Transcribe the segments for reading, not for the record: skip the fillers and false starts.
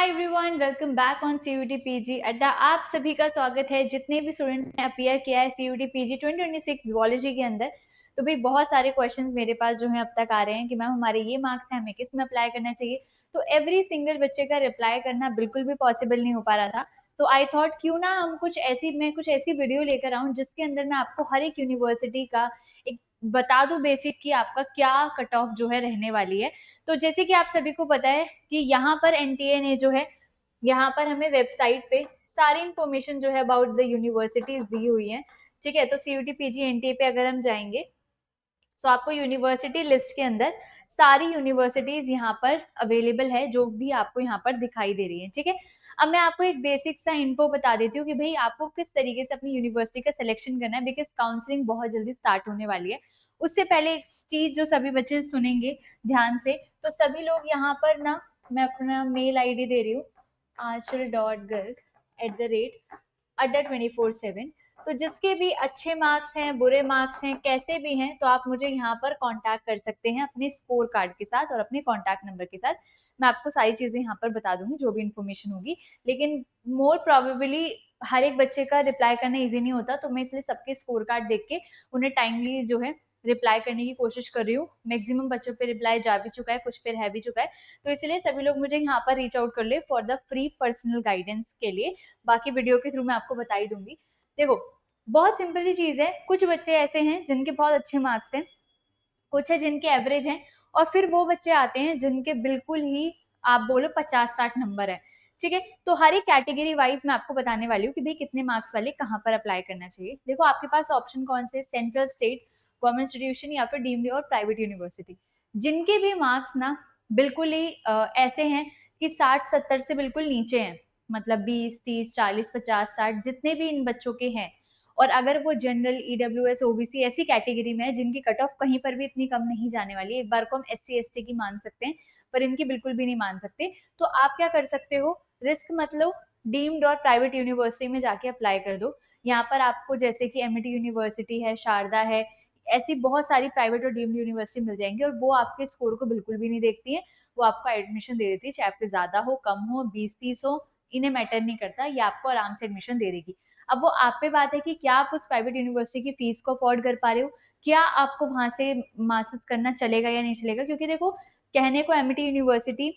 Hi everyone, welcome back on CUET PG Adda. आप सभी का स्वागत है जितने भी स्टूडेंट्स ने अपीयर किया है सीयूटी पीजी 2026 जुअलॉजी के अंदर। तो भाई बहुत सारे क्वेश्चंस मेरे पास जो है अब तक आ रहे हैं कि मैम हमारे ये मार्क्स हैं, हमें किस में अप्लाई करना चाहिए। तो एवरी सिंगल बच्चे का रिप्लाई करना बिल्कुल भी पॉसिबल नहीं हो पा रहा था। तो आई थॉट क्यों ना हम कुछ ऐसी वीडियो लेकर आऊं जिसके अंदर मैं आपको हर एक यूनिवर्सिटी का एक बता दूं बेसिक कि आपका क्या कट ऑफ जो है रहने वाली है। तो जैसे कि आप सभी को पता है कि यहाँ पर एनटीए ने जो है यहाँ पर हमें वेबसाइट पे सारी इंफॉर्मेशन जो है अबाउट द यूनिवर्सिटीज दी हुई है। ठीक है, तो सीयूटी पीजी एनटीए पे अगर हम जाएंगे तो आपको यूनिवर्सिटी लिस्ट के अंदर सारी यूनिवर्सिटीज यहाँ पर अवेलेबल है जो भी आपको यहाँ पर दिखाई दे रही है। ठीक है, अब मैं आपको एक बेसिक सा इन्फो बता देती हूँ कि भाई आपको किस तरीके से अपनी यूनिवर्सिटी का सिलेक्शन करना है, बिकॉज काउंसलिंग बहुत जल्दी स्टार्ट होने वाली है। उससे पहले एक चीज जो सभी बच्चे सुनेंगे ध्यान से, तो सभी लोग यहाँ पर ना, मैं अपना मेल आईडी दे रही हूँ aanchal.garg@अड्डा 24/7। तो जिसके भी अच्छे मार्क्स हैं, बुरे मार्क्स हैं, कैसे भी हैं, तो आप मुझे यहाँ पर कांटेक्ट कर सकते हैं अपने स्कोर कार्ड के साथ और अपने कांटेक्ट नंबर के साथ। मैं आपको सारी चीजें यहाँ पर बता दूंगी जो भी इन्फॉर्मेशन होगी। लेकिन मोर प्रोबेबली हर एक बच्चे का रिप्लाई करना इजी नहीं होता, तो मैं इसलिए सबके स्कोर कार्ड देख के उन्हें टाइमली जो है रिप्लाई करने की कोशिश कर रही हूँ। मैक्सिमम बच्चों पे रिप्लाई जा भी चुका है, कुछ पे रह भी चुका है। तो इसलिए सभी लोग मुझे यहाँ पर रीच आउट कर ले for the free personal guidance के लिए। बाकी वीडियो के थ्रू मैं आपको बता ही दूंगी। देखो, बहुत सिंपल सी चीज है। कुछ बच्चे ऐसे हैं जिनके बहुत अच्छे मार्क्स हैं, कुछ है जिनके एवरेज हैं, और फिर वो बच्चे आते हैं जिनके बिल्कुल ही आप बोलो 50-60 नंबर है। ठीक है, तो हर एक कैटेगरी वाइज मैं आपको बताने वाली हूँ कि भाई कितने मार्क्स वाले कहाँ पर अप्लाई करना चाहिए। देखो, आपके पास ऑप्शन कौन से, सेंट्रल, स्टेट, गवर्नमेंट इंस्टीट्यूशन या फिर डीम्ड और प्राइवेट यूनिवर्सिटी। जिनके भी मार्क्स ना बिल्कुल ही ऐसे हैं कि 60-70 से बिल्कुल नीचे हैं, मतलब 20-30-40-50-60 जितने भी इन बच्चों के हैं, और अगर वो जनरल, ईडब्ल्यूएस, ओबीसी ऐसी कैटेगरी में है जिनकी कट ऑफ कहीं पर भी इतनी कम नहीं जाने वाली, एक बार को हम एससी एसटी की मान सकते हैं पर इनकी बिल्कुल भी नहीं मान सकते, तो आप क्या कर सकते हो, रिस्क मत लो, डीम्ड और प्राइवेट यूनिवर्सिटी में जाके अप्लाई कर दो। यहाँ पर आपको जैसे कि एमिटी यूनिवर्सिटी है, शारदा है, ऐसी बहुत सारी प्राइवेट और डीम्ड यूनिवर्सिटी मिल जाएंगी, और वो आपके स्कोर को बिल्कुल भी नहीं देखती है। वो आपको एडमिशन दे देती है, चाहे आपके ज्यादा हो, कम हो, 20-30 हो, इन्हें मैटर नहीं करता, ये आपको आराम से एडमिशन दे देगी। अब वो आप पे बात है कि क्या आप उस प्राइवेट यूनिवर्सिटी की फीस को अफोर्ड कर पा रहे हो, क्या आपको वहां से मास्टर्स करना चलेगा या नहीं चलेगा। क्योंकि देखो, कहने को एमिटी यूनिवर्सिटी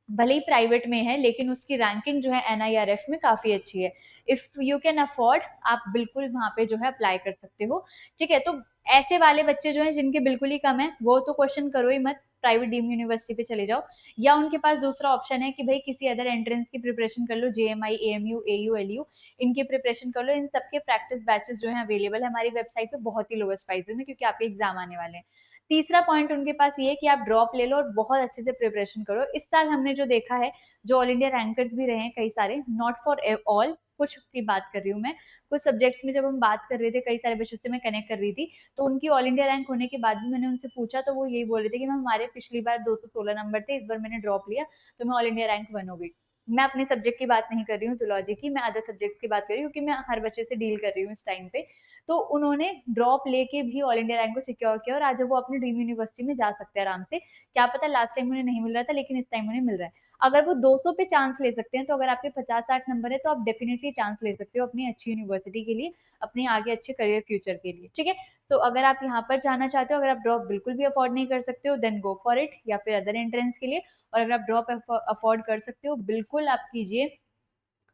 भले ही प्राइवेट में है लेकिन उसकी रैंकिंग जो है एनआईआरएफ में काफी अच्छी है। इफ यू कैन अफोर्ड, आप बिल्कुल वहां पे जो है अप्लाई कर सकते हो। ठीक है, तो ऐसे वाले बच्चे जो हैं जिनके बिल्कुल ही कम है, वो तो क्वेश्चन करो ही मत, प्राइवेट डीम यूनिवर्सिटी पे चले जाओ। या उनके पास दूसरा ऑप्शन है कि भाई किसी अदर एंट्रेंस की प्रिपरेशन कर लो, जेएमआई, एएमयू, एयू, एलयू, इनकी प्रिपरेशन कर लो। इन सबके प्रैक्टिस बैचेस जो है अवेलेबल है हमारी वेबसाइट पे बहुत ही लोएस्ट प्राइसेस में, क्योंकि आपके एग्जाम आने वाले हैं। तीसरा पॉइंट उनके पास ये है कि आप ड्रॉप ले लो और बहुत अच्छे से प्रिपरेशन करो। इस साल हमने जो देखा है, जो ऑल इंडिया रैंकर्स भी रहे हैं कई सारे, नॉट फॉर ऑल, कुछ की बात कर रही हूँ मैं, कुछ सब्जेक्ट्स में जब हम बात कर रहे थे, कई सारे बच्चों से मैं कनेक्ट कर रही थी, तो उनकी ऑल इंडिया रैंक होने के बाद भी मैंने उनसे पूछा तो वो यही बोल रहे थे कि मैम हमारे पिछली बार 216 नंबर थे, इस बार मैंने ड्रॉप लिया तो मैं ऑल इंडिया रैंक 1 हो गई। मैं अपने सब्जेक्ट की बात नहीं कर रही हूँ जूलॉजी की, मैं अदर सब्जेक्ट्स की बात कर रही हूँ, क्योंकि मैं हर बच्चे से डील कर रही हूँ इस टाइम पे। तो उन्होंने ड्रॉप लेके भी ऑल इंडिया रैंक को सिक्योर किया और आज वो अपनी ड्रीम यूनिवर्सिटी में जा सकते हैं आराम से। क्या पता लास्ट टाइम उन्हें नहीं मिल रहा था लेकिन इस टाइम उन्हें मिल रहा है। अगर वो 200 पे चांस ले सकते हैं, तो अगर आपके 50-60 नंबर है तो आप डेफिनेटली चांस ले सकते हो अपनी अच्छी यूनिवर्सिटी के लिए, अपने आगे अच्छे करियर फ्यूचर के लिए। ठीक है, सो अगर आप यहाँ पर जाना चाहते हो, अगर आप ड्रॉप बिल्कुल भी अफोर्ड नहीं कर सकते हो, देन गो फॉर इट, या फिर अदर एंट्रेंस के लिए। और अगर आप ड्रॉप अफोर्ड कर सकते हो, बिल्कुल आप कीजिए,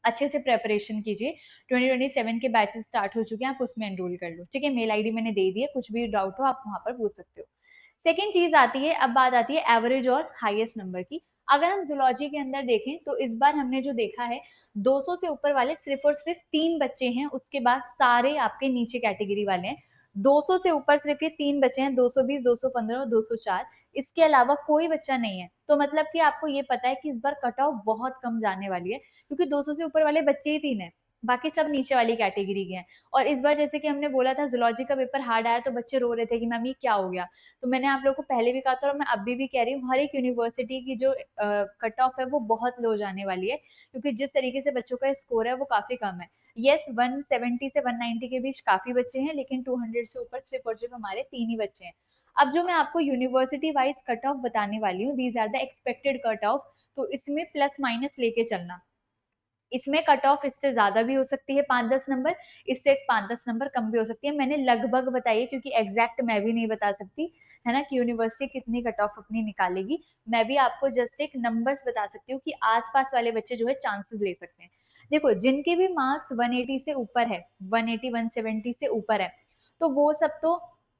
अच्छे से प्रेपरेशन कीजिए। 2027 के बैचेस स्टार्ट हो चुके हैं, आप उसमें एनरोल कर लो। ठीक है, मेल आईडी मैंने दे दी है, कुछ भी डाउट हो आप वहां पर पूछ सकते हो। सेकेंड चीज आती है, अब बात आती है एवरेज और हाईएस्ट नंबर की। अगर हम जूलॉजी के अंदर देखें तो इस बार हमने जो देखा है, 200 से ऊपर वाले सिर्फ और सिर्फ 3 बच्चे हैं, उसके बाद सारे आपके नीचे कैटेगरी वाले हैं। 200 से ऊपर सिर्फ ये 3 बच्चे हैं, 220, 215 और 204, इसके अलावा कोई बच्चा नहीं है। तो मतलब कि आपको ये पता है कि इस बार कट ऑफ बहुत कम जाने वाली है, क्योंकि 200 से ऊपर वाले बच्चे ही 3 हैं, बाकी सब नीचे वाली कैटेगरी के हैं। और इस बार जैसे कि हमने बोला था जूलॉजी का पेपर हार्ड आया, तो बच्चे रो रहे थे कि मैम ये क्या हो गया। तो मैंने आप लोगों को पहले भी कहा था और मैं अभी भी कह रही हूँ, हर एक यूनिवर्सिटी की जो कट ऑफ है वो बहुत लो जाने वाली है, क्योंकि जिस तरीके से बच्चों का स्कोर है वो काफी कम है। यस, 170 से 190 के बीच काफी बच्चे हैं, लेकिन 200 से ऊपर सिर्फ और सिर्फ हमारे 3 ही बच्चे हैं। अब जो मैं आपको यूनिवर्सिटी वाइज कट ऑफ बताने वाली हूँ, these are the expected cut off तो इसमें प्लस माइनस लेके चलना। इसमें कट ऑफ इससे ज़्यादा भी हो सकती है 5-10 नंबर, इससे 5-10 नंबर कम भी हो सकती है। मैंने लगभग बताई है क्योंकि एग्ज़ैक्ट मैं भी नहीं बता सकती, है ना, कि यूनिवर्सिटी कितनी कट ऑफ अपनी निकालेगी। मैं भी आपको जस्ट एक नंबर्स बता सकती हूँ कि आस-पास वाले बच्चे जो है चांसेस ले सकते हैं। देखो, जिनके भी मार्क्स 180 से ऊपर है, 180, 170 से ऊपर है, तो वो सब तो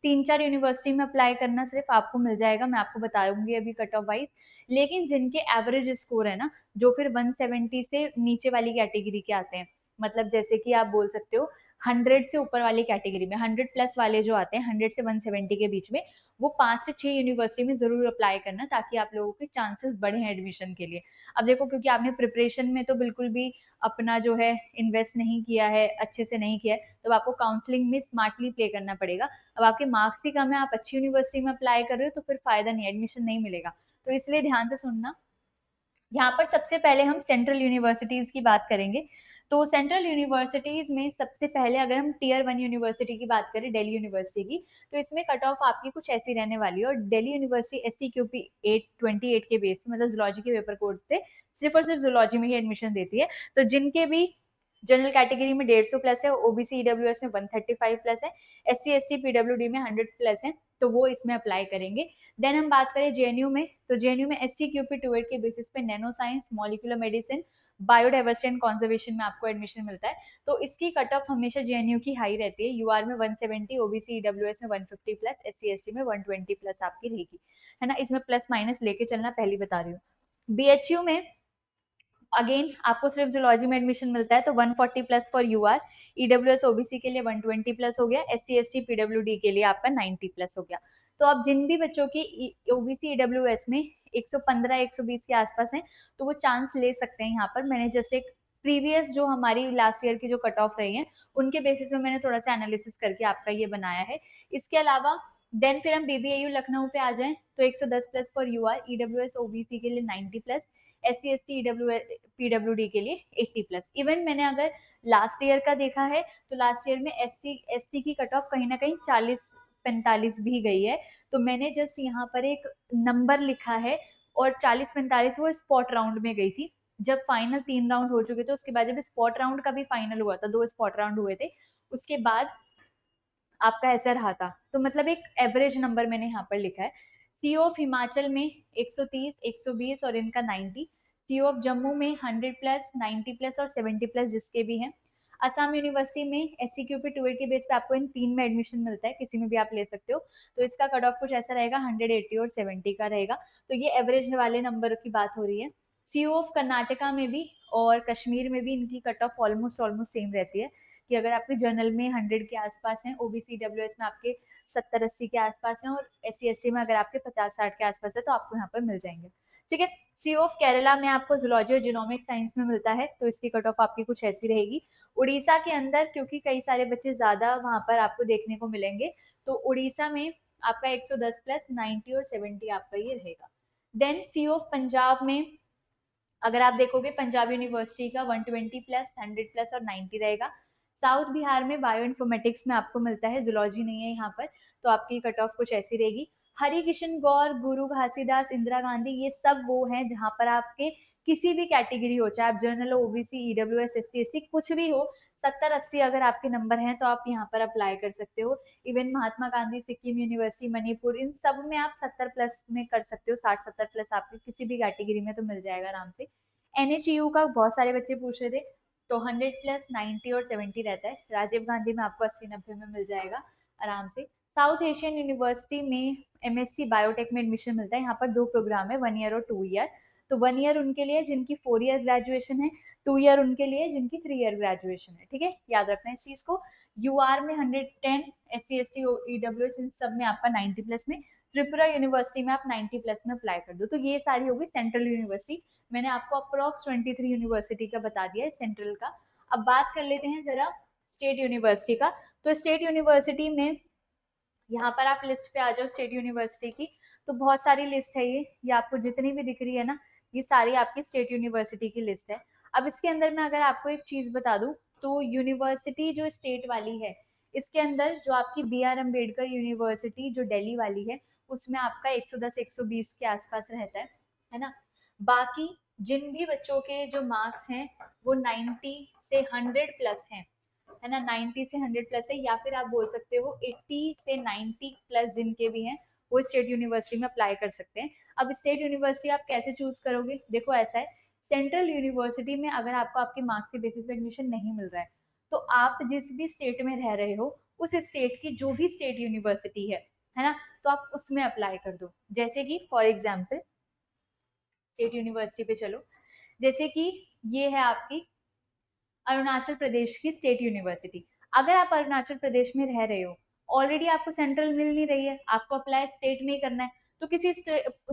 3-4 यूनिवर्सिटी में अप्लाई करना सिर्फ़ आपको मिल जाएगा, मैं आपको बताऊँगी अभी कट ऑफ वाइज़। लेकिन जिनके एवरेज स्कोर है ना, जो फिर 170 से नीचे वाली कैटेगरी के आते हैं, मतलब जैसे कि आप बोल सकते हो 100 से ऊपर वाली कैटेगरी में, 100 प्लस वाले जो आते हैं 100 से 170 के बीच में, वो 5 से 6 यूनिवर्सिटी में ज़रूर अप्लाई करना, ताकि आप लोगों के चांसेस बढ़े एडमिशन के लिए। अब देखो, क्योंकि आपने प्रिपरेशन में तो बिल्कुल भी अपना जो है इन्वेस्ट नहीं किया है, अच्छे से नहीं किया है, तो आपको काउंसलिंग में स्मार्टली प्ले करना पड़ेगा। अब आपके मार्क्स ही कम है, आप अच्छी यूनिवर्सिटी में अप्लाई कर रहे हो, तो फिर फ़ायदा नहीं है, एडमिशन नहीं मिलेगा। तो इसलिए ध्यान से सुनना। यहाँ पर सबसे पहले हम सेंट्रल यूनिवर्सिटीज़ की बात करेंगे। तो सेंट्रल यूनिवर्सिटीज़ में सबसे पहले अगर हम टियर 1 यूनिवर्सिटी की बात करें, दिल्ली यूनिवर्सिटी की, तो इसमें कट ऑफ आपकी कुछ ऐसी रहने वाली है। और दिल्ली यूनिवर्सिटी एससीक्यूपी 828 के बेस पे, मतलब ज़ूलॉजी के पेपर कोड से सिर्फ़ और सिर्फ़ ज़ूलॉजी में ही एडमिशन देती है। तो जिनके भी जनरल कैटेगरी में 150 प्लस है, ओबीसी ईडब्ल्यूएस में 135 प्लस है, एससी एसटी पीडब्ल्यूडी में 100 प्लस है, तो वो इसमें अप्लाई करेंगे। देन हम बात करें जेएनयू में, तो जेएनयू में एससीक्यूपी 28 के बेसिस पे nano science, molecular medicine, biodiversity and conservation में आपको एडमिशन मिलता है। तो इसकी कट ऑफ हमेशा जेएनयू की हाई रहती है। यूआर में 170, ओबीसी ईडब्ल्यूएस में 150 प्लस, एससी एसटी में 120 प्लस आपकी रहेगी, है ना। इसमें प्लस माइनस लेके चलना, पहली बता रही हूँ। बीएचयू में अगेन आपको सिर्फ जूलॉजी में एडमिशन मिलता है, तो 140 plus for UR, EWS OBC के लिए 120 प्लस हो गया, एससी एसटी पीडब्ल्यूडी के लिए आपका 90 प्लस हो गया। तो अब जिन भी बच्चों की ओबीसी ईडब्ल्यूएस में 115 120 के आसपास हैं, तो वो चांस ले सकते हैं। यहाँ पर मैंने जस्ट एक प्रीवियस जो हमारी लास्ट ईयर की जो कट ऑफ रही है, उनके बेसिस में मैंने थोड़ा सा एनालिसिस करके आपका ये बनाया है। इसके अलावा देन फिर हम बीबीएयू लखनऊ पे आ जाएं, तो 110 plus for UR, EWS OBC के लिए 90 प्लस, एससी एसटी पीडब्ल्यूडी के लिए 80 प्लस। इवन मैंने अगर लास्ट ईयर का देखा है, तो लास्ट ईयर में एससी एसटी की कट ऑफ कहीं ना कहीं 40-45 भी गई है। तो मैंने जस्ट यहाँ पर एक नंबर लिखा है, और 40-45 वो स्पॉट राउंड में गई थी। जब फाइनल 3 राउंड हो चुके थे, उसके बाद जब स्पॉट राउंड का भी फाइनल हुआ था, 2 स्पॉट राउंड हुए थे, उसके बाद आपका ऐसा रहा था। तो मतलब एक एवरेज नंबर मैंने यहाँ पर लिखा है। सीओ ऑफ हिमाचल में 130, 120 और इनका 90, सीओ ऑफ जम्मू में 100 प्लस, 90 प्लस और 70 प्लस जिसके भी हैं। असम यूनिवर्सिटी में एससीक्यूपी 280 बेस पे आपको इन 3 में एडमिशन मिलता है, किसी में भी आप ले सकते हो। तो इसका कट ऑफ कुछ ऐसा रहेगा, 180 और 70 का रहेगा। तो ये एवरेज वाले नंबर की बात हो रही है। सीओ ऑफ कर्नाटका में भी और कश्मीर में भी इनकी cut off almost almost same रहती है, कि अगर आपके जर्नल में 100 के आसपास हैं, ओबीसी डब्ल्यूएस में आपके 70-80 के आसपास हैं, और एससी एसटी में अगर आपके 50-60 के आसपास है, तो आपको यहाँ पर मिल जाएंगे। ठीक है। सी ऑफ केरला में आपको जूलॉजी और जीनोमिक साइंस में मिलता है, तो इसकी कट ऑफ आपकी कुछ ऐसी रहेगी। उड़ीसा के अंदर क्योंकि कई सारे बच्चे ज्यादा वहां पर आपको देखने को मिलेंगे, तो उड़ीसा में आपका 110 प्लस, 90 और 70 आपका ये रहेगा। देन सी ऑफ पंजाब में अगर आप देखोगे, पंजाब यूनिवर्सिटी का 120 प्लस, 100 प्लस और 90 रहेगा। साउथ बिहार में बायो इन्फॉर्मेटिक्स में आपको मिलता है, जूलॉजी नहीं है यहाँ पर, तो आपकी कट ऑफ कुछ ऐसी रहेगी। हरि किशन गौर, गुरु घासीदास, इंदिरा गांधी, ये सब वो हैं जहां पर आपके किसी भी कैटेगरी हो, चाहे आप जर्नल हो, ओबीसी, ईडब्ल्यूएस, एससी एसटी, कुछ भी हो, 70-80 अगर आपके नंबर हैं, तो आप यहाँ पर अप्लाई कर सकते हो। इवन महात्मा गांधी सिक्किम यूनिवर्सिटी मणिपुर, इन सब में आप 70 प्लस में कर सकते हो, 60-70 प्लस आपके किसी भी कैटेगरी में तो मिल जाएगा आराम से। एनएचयू का बहुत सारे बच्चे पूछ रहे थे, तो 100 प्लस, 90 और 70 रहता है। राजीव गांधी में आपको 80-90 में मिल जाएगा आराम से। साउथ एशियन यूनिवर्सिटी में एमएससी बायोटेक में एडमिशन मिलता है। यहाँ पर 2 प्रोग्राम है, 1 ईयर और 2 ईयर। तो 1 ईयर उनके लिए जिनकी 4 ईयर ग्रेजुएशन है, 2 ईयर उनके लिए जिनकी 3 ईयर ग्रेजुएशन है। ठीक है, याद रखना है इस चीज को। यूआर में 110, एससी एसटी ईडब्ल्यूएस इन सब में आपका 90 प्लस में। त्रिपुरा यूनिवर्सिटी में आप 90 प्लस में अप्लाई कर दो। तो ये सारी होगी सेंट्रल यूनिवर्सिटी। मैंने आपको अप्रोक्स 23 यूनिवर्सिटी का बता दिया है सेंट्रल का। अब बात कर लेते हैं जरा स्टेट यूनिवर्सिटी का। तो स्टेट यूनिवर्सिटी में यहाँ पर आप लिस्ट पे आ जाओ स्टेट यूनिवर्सिटी की, तो बहुत सारी लिस्ट है। ये आपको जितनी भी दिख रही है ना, ये सारी आपकी स्टेट यूनिवर्सिटी की लिस्ट है। अब इसके अंदर मैं अगर आपको एक चीज बता दूं, तो यूनिवर्सिटी जो स्टेट वाली है, इसके अंदर जो आपकी बी आर अम्बेडकर यूनिवर्सिटी जो दिल्ली वाली है, उसमें आपका 110 120 के आसपास रहता है ना। बाकी जिन भी बच्चों के जो मार्क्स हैं वो 90 से 100 प्लस हैं, है ना, 90 से 100 प्लस है, या फिर आप बोल सकते हो 80 से 90 प्लस जिनके भी हैं वो स्टेट यूनिवर्सिटी में अप्लाई कर सकते हैं। अब स्टेट यूनिवर्सिटी आप कैसे चूज करोगे? देखो ऐसा है, सेंट्रल यूनिवर्सिटी में अगर आपको आपके मार्क्स के बेसिस पे एडमिशन नहीं मिल रहा है, तो आप जिस भी स्टेट में रह रहे हो उस स्टेट की जो भी स्टेट यूनिवर्सिटी है ना, तो आप उसमें अप्लाई कर दो। जैसे कि फॉर एग्जाम्पल स्टेट यूनिवर्सिटी पे चलो, जैसे कि ये है आपकी अरुणाचल प्रदेश की स्टेट यूनिवर्सिटी। अगर आप अरुणाचल प्रदेश में रह रहे हो, ऑलरेडी आपको सेंट्रल मिल नहीं रही है, आपको अप्लाई स्टेट में ही करना है, तो किसी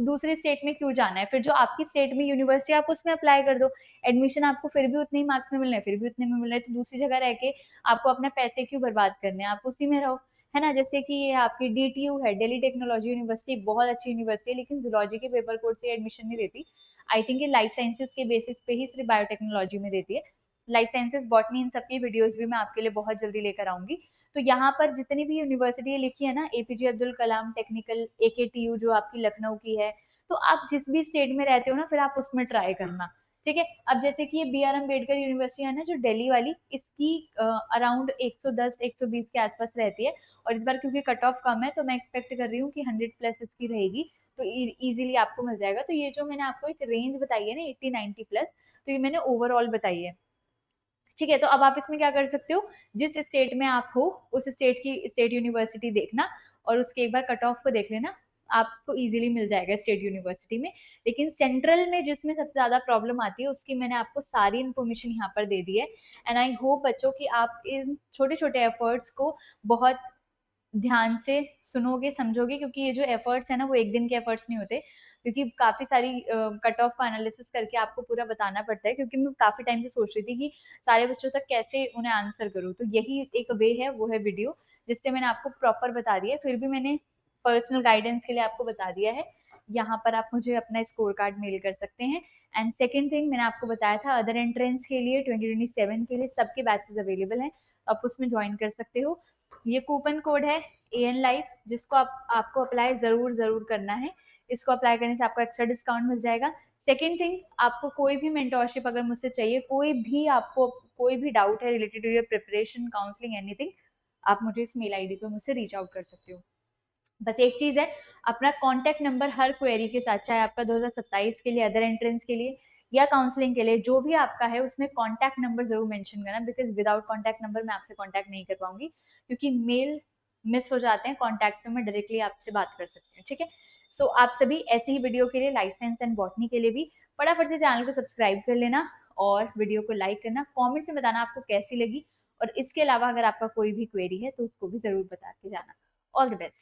दूसरे स्टेट में क्यों जाना है? फिर जो आपकी स्टेट में यूनिवर्सिटी आप उसमें अप्लाई कर दो। एडमिशन आपको फिर भी उतने ही मार्क्स में मिलना है, फिर भी उतने में मिल रहा है, तो दूसरी जगह रह के आपको अपने पैसे क्यों बर्बाद करने हैं? आप उसी में रहो, है ना। जैसे कि ये आपकी डीटीयू है, दिल्ली टेक्नोलॉजी यूनिवर्सिटी, बहुत अच्छी यूनिवर्सिटी है, लेकिन जूलॉजी के पेपर कोड से एडमिशन नहीं देती। आई थिंक ये लाइफ साइंसेज के बेसिस पे ही सिर्फ बायोटेक्नोलॉजी में देती है। लाइफ साइंसेज, बॉटनी, इन सबकी वीडियोस भी मैं आपके लिए बहुत जल्दी लेकर आऊंगी। तो यहाँ पर जितनी भी यूनिवर्सिटी लिखी है ना, APJ Abdul Kalam technical, AKTU जो आपकी लखनऊ की है, तो आप जिस भी स्टेट में रहते हो ना, फिर आप उसमें ट्राई करना, ठीक है। अब जैसे कि ये बी आर अम्बेडकर यूनिवर्सिटी है ना, जो दिल्ली वाली, इसकी अराउंड 110 120 के आसपास रहती है, और इस बार क्योंकि कट ऑफ कम है तो मैं एक्सपेक्ट कर रही हूँ कि 100 प्लस इसकी रहेगी, तो इजीली आपको मिल जाएगा। तो ये जो मैंने आपको एक रेंज बताई है ना 80-90 प्लस, तो ये मैंने ओवरऑल बताई है, ठीक है। तो अब आप इसमें क्या कर सकते हो, जिस स्टेट में आप हो उस स्टेट की स्टेट यूनिवर्सिटी देखना, और उसके एक बार कट ऑफ को देख लेना, आपको इजीली मिल जाएगा स्टेट यूनिवर्सिटी में। लेकिन सेंट्रल में जिसमें सबसे ज्यादा प्रॉब्लम आती है, उसकी मैंने आपको सारी इन्फॉर्मेशन यहाँ पर दे दी है। एंड आई होप बच्चों कि आप इन छोटे छोटे एफर्ट्स को बहुत ध्यान से सुनोगे, समझोगे, क्योंकि ये जो एफर्ट्स है ना, वो एक दिन के एफर्ट्स नहीं होते, क्योंकि काफी सारी कट ऑफ का एनालिसिस करके आपको पूरा बताना पड़ता है। क्योंकि मैं काफी टाइम से सोच रही थी कि सारे बच्चों तक कैसे उन्हें आंसर करूँ, तो यही एक वे है, वो है वीडियो, जिससे मैंने आपको प्रॉपर बता दिया है। फिर भी मैंने पर्सनल गाइडेंस के लिए आपको बता दिया है। यहाँ पर आप मुझे अपना स्कोर कार्ड मेल कर सकते हैं। एंड सेकेंड थिंग, मैंने आपको बताया था अदर एंट्रेंस के लिए 2027 के लिए सबके बैचेस अवेलेबल हैं, आप उसमें ज्वाइन कर सकते हो। ये कूपन कोड है एन लाइफ, जिसको आपको अप्लाई जरूर जरूर करना है। इसको अप्लाई करने से आपको एक्स्ट्रा डिस्काउंट मिल जाएगा। सेकेंड थिंग, आपको कोई भी मेंटोरशिप अगर मुझसे चाहिए, कोई भी आपको कोई भी डाउट है related to your preparation, counselling, anything, आप मुझे इस मेल आईडी पे मुझसे रीच आउट कर सकते हो। बस एक चीज है, अपना कॉन्टैक्ट नंबर हर क्वेरी के साथ, चाहे आपका 2027 के लिए अदर एंट्रेंस के लिए या काउंसलिंग के लिए, जो भी आपका है उसमें कॉन्टैक्ट नंबर जरूर मेंशन करना, बिकॉज विदाउट कॉन्टैक्ट नंबर मैं आपसे कॉन्टैक्ट नहीं कर पाऊंगी, क्योंकि मेल मिस हो जाते हैं, कॉन्टैक्ट में मैं डायरेक्टली आपसे बात कर सकती हूँ, ठीक है। सो आप सभी ऐसी ही वीडियो के लिए, लाइफ साइंस एंड बॉटनी के लिए भी फटाफट से चैनल को सब्सक्राइब कर लेना, और वीडियो को लाइक करना, कॉमेंट में बताना आपको कैसी लगी, और इसके अलावा अगर आपका कोई भी क्वेरी है तो उसको भी जरूर बता के जाना। All the best.